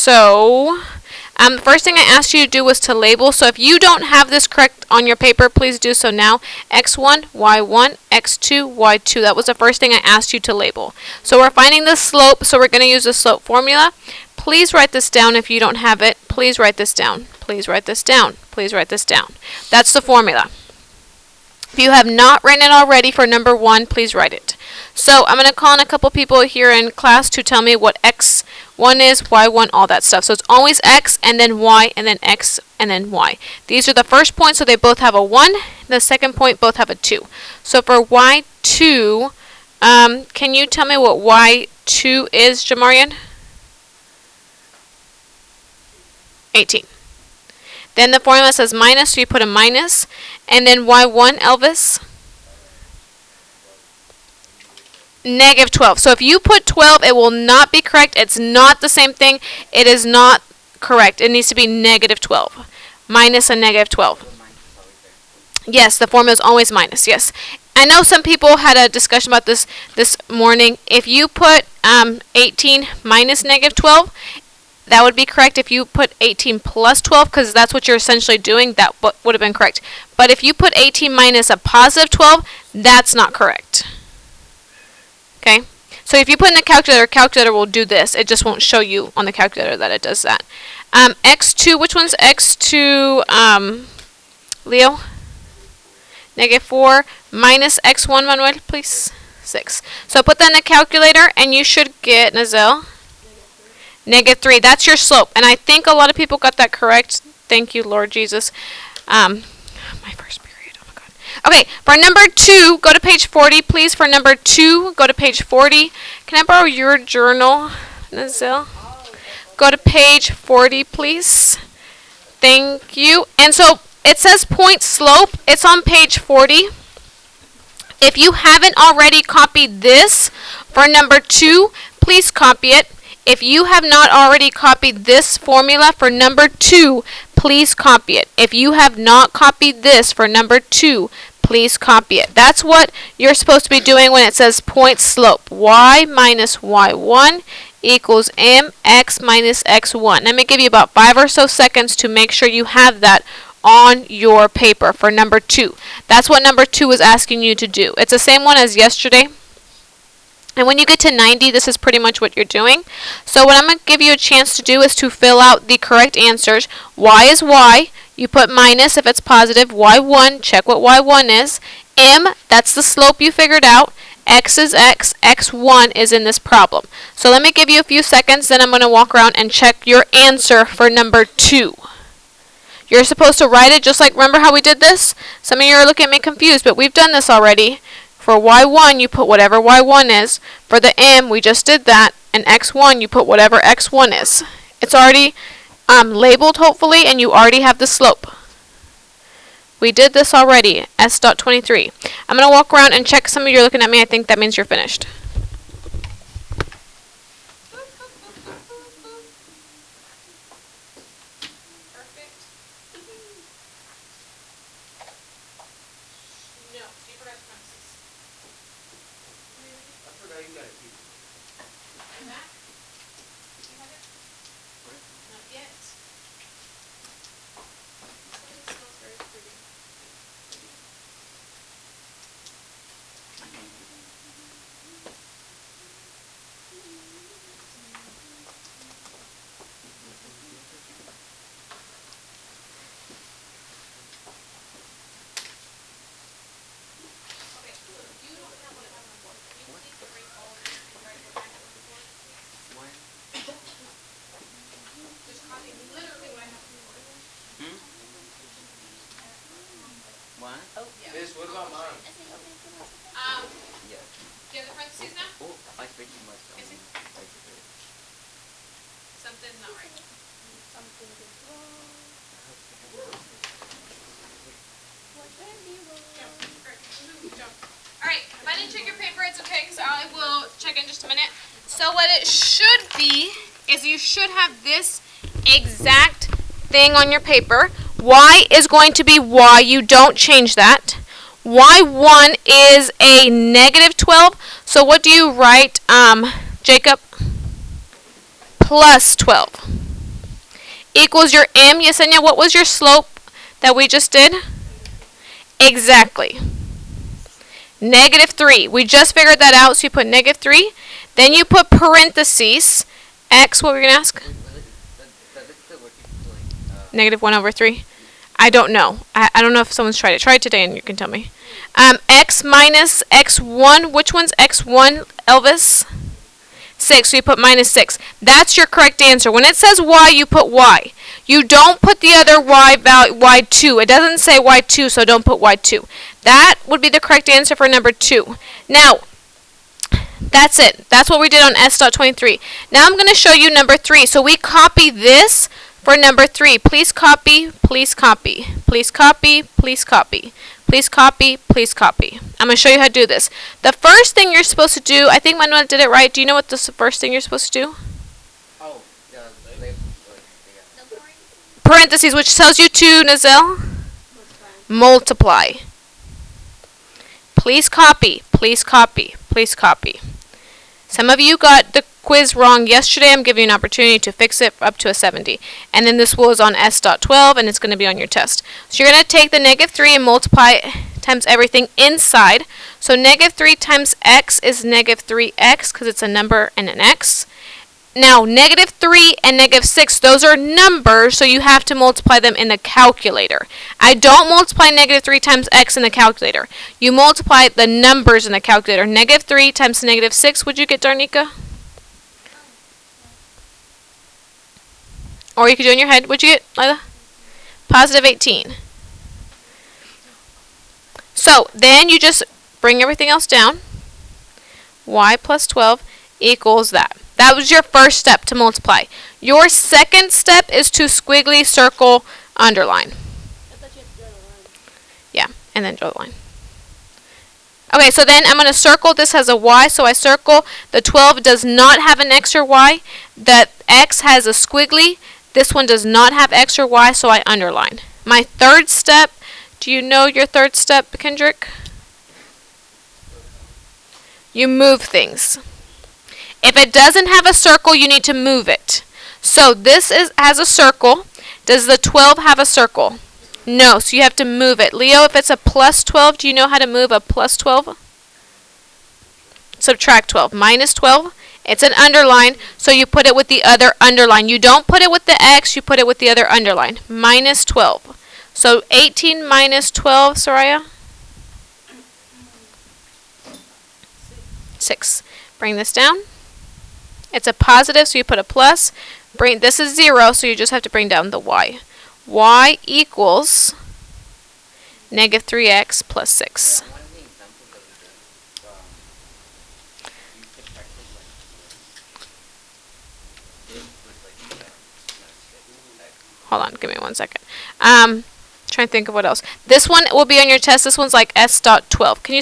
So, the first thing I asked you to do was to label. So if you don't have this correct on your paper, please do so now. X1, Y1, X2, Y2. That was the first thing I asked you to label. So we're finding the slope, so we're going to use the slope formula. Please write this down if you don't have it. Please write this down. Please write this down. Please write this down. That's the formula. If you have not written it already for number 1, please write it. So I'm going to call on a couple people here in class to tell me what X1 is, Y1, all that stuff. So it's always X and then Y and then X and then Y. These are the first points, so they both have a 1. The second point, both have a 2. So for Y2, can you tell me what Y2 is, Jamarian? 18. Then the formula says minus, so you put a minus. And then Y1, Elvis? Negative 12. So if you put 12, it will not be correct. It's not the same thing. It is not correct. It needs to be negative 12. Minus a negative 12. Yes, the formula is always minus. Yes. I know some people had a discussion about this morning. If you put 18 minus negative 12, that would be correct. If you put 18 plus 12, because that's what you're essentially doing, that would have been correct. But if you put 18 minus a positive 12, that's not correct. Okay? So if you put in the calculator will do this. It just won't show you on the calculator that it does that. X2, which one's X2, Leo? Negative 4 minus X1, Manuel, please. 6. So put that in the calculator, and you should get, Nazelle, negative 3. That's your slope. And I think a lot of people got that correct. Thank you, Lord Jesus. My first period. Oh, my God. Okay, for number 2, go to page 40, please. For number 2, go to page 40. Can I borrow your journal, Nazelle? Go to page 40, please. Thank you. And so it says point slope. It's on page 40. If you haven't already copied this for number 2, please copy it. If you have not already copied this formula for number 2, please copy it. If you have not copied this for number 2, please copy it. That's what you're supposed to be doing when it says point slope. Y minus Y1 equals MX minus X1. Let me give you about 5 or so seconds to make sure you have that on your paper for number 2. That's what number 2 is asking you to do. It's the same one as yesterday. And when you get to 90, this is pretty much what you're doing. So what I'm going to give you a chance to do is to fill out the correct answers. Y is Y. You put minus if it's positive. Y1, check what Y1 is. M, that's the slope you figured out. X is X. X1 is in this problem. So let me give you a few seconds, then I'm going to walk around and check your answer for number 2. You're supposed to write it just like, remember how we did this? Some of you are looking at me confused, but we've done this already. For Y1, you put whatever Y1 is. For the M, we just did that. And X1, you put whatever X1 is. It's already labeled, hopefully, and you already have the slope. We did this already, S.23. I'm going to walk around and check. Some of you are looking at me. I think that means you're finished. What? Oh, yeah. Miss, what about mine? Yeah. Do you have the parentheses now? Oh, I speak too much. Is it? Something's not right. Something is wrong. What can be wrong? Jump. Alright, if I didn't check your paper, it's okay, because I will check in just a minute. So what it should be is you should have this exact thing on your paper. Y is going to be Y. You don't change that. Y1 is a negative 12. So what do you write, Jacob? Plus 12. equals your m. Yesenia, what was your slope that we just did? Exactly. -3. We just figured that out, so you put -3. Then you put parentheses. X, what were you going to ask? Wait, does it still work -1/3. I don't know. I don't know if someone's tried it. Try it today and you can tell me. X minus x1. Which one's x1, Elvis? 6. So you put -6. That's your correct answer. When it says y, you put y. You don't put the other y value, Y2. It doesn't say Y2, so don't put Y2. That would be the correct answer for number 2. Now, that's it. That's what we did on S.23. Now I'm going to show you number 3. So we copy this for number 3. Please copy, please copy, please copy, please copy, please copy, please copy. I'm going to show you how to do this. The first thing you're supposed to do, I think Manuel did it right. Do you know what the first thing you're supposed to do? Oh, yeah, Parentheses, which tells you to, Nazelle? Multiply. Please copy, please copy, please copy. Some of you got the quiz wrong yesterday. I'm giving you an opportunity to fix it up to a 70. And then this was on S.12, and it's going to be on your test. So you're going to take the -3 and multiply times everything inside. So -3 times x is -3x, because it's a number and an x. Now, -3 and -6, those are numbers, so you have to multiply them in the calculator. I don't multiply -3 times x in the calculator. You multiply the numbers in the calculator. -3 times -6, would you get, Darnika? Or you could do it in your head. What'd you get, Lila? Positive 18. So, then you just bring everything else down. Y plus 12 equals that. That was your first step to multiply. Your second step is to squiggly, circle, underline. I thought you had to draw the line. Yeah, and then draw the line. Okay, so then I'm going to circle. This has a y, so I circle. The 12 does not have an x or y. The x has a squiggly. This one does not have x or y, so I underline. My third step, do you know your third step, Kendrick? You move things. If it doesn't have a circle, you need to move it. So this has a circle. Does the 12 have a circle? No, so you have to move it. Leo, if it's a plus 12, do you know how to move a plus 12? Subtract 12. Minus 12. It's an underline, so you put it with the other underline. You don't put it with the x, you put it with the other underline. Minus 12. So 18 minus 12, Soraya? 6. Bring this down. It's a positive, so you put a plus. This is 0, so you just have to bring down the y. Y equals -3x plus 6. One of the examples that we did, you subtracted x. Hold on, give me 1 second. Trying to think of what else. This one will be on your test. This one's like S.12. Can you say